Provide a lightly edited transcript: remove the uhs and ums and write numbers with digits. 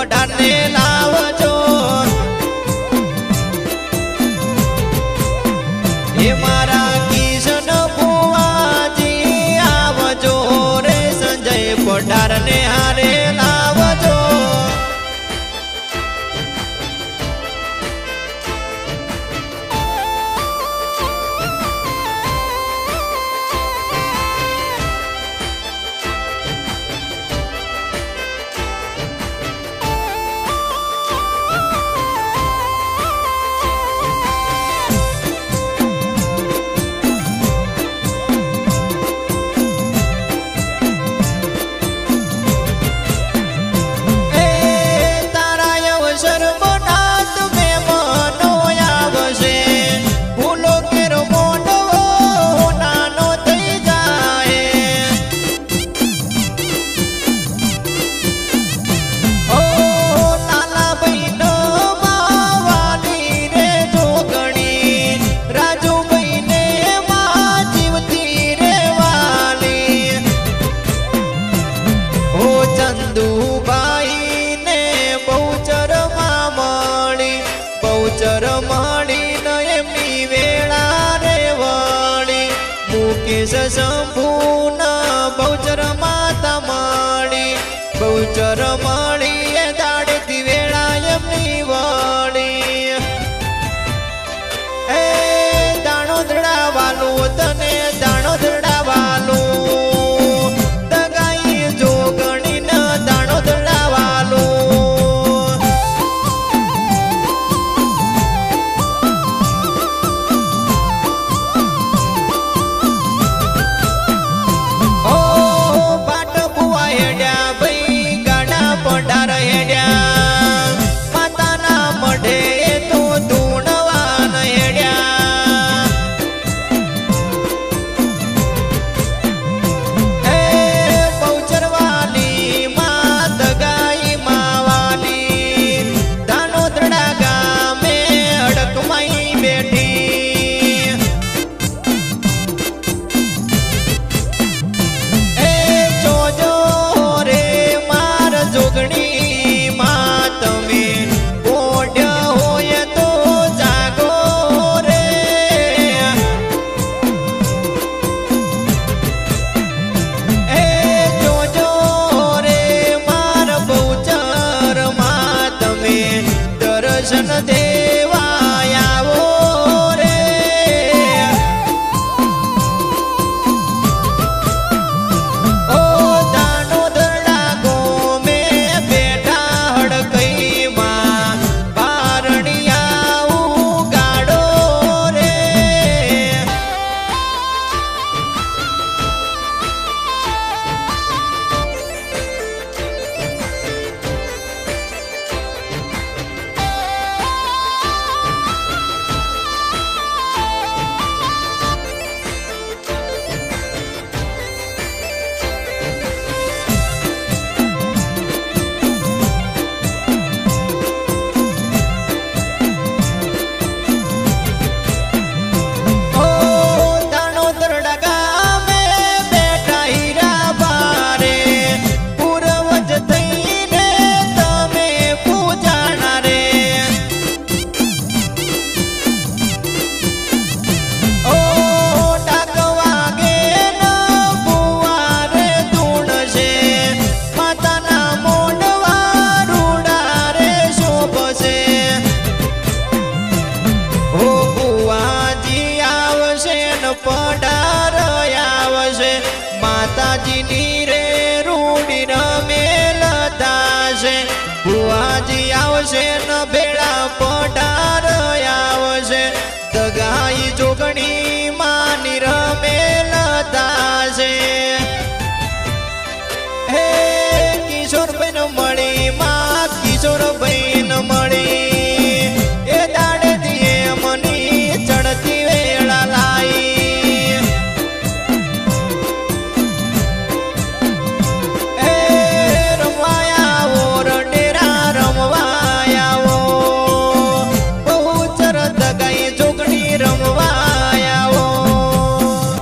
પઢારને લાવજો હે મારા કિશન ભુવાજી આવજો રે સંજય પઢારને હારે લાવજો બહુચર મળી ન એમની વેળા રે વળી મુકેશ શંભુન બહુચર માતા મળી બહુચર મળી એ દાડેથી વેળા એમની વળી એ દાણો ધડાવાલું તને દાણો ધડાવાલું દગાઈ જોગણી ન દાણો ધડાવાલું દર્શન દેવા આવો રે ઓ દાનો દરડા ગોમે બેઠા હડકઈમાં બારણિયા ગાડો રે પઢાર આવશે માતાજીની રે રૂડી રમેલતા છે ભુવાજી આવશે ન ભેળા પઢાર આવશે દગાઈ જોગણી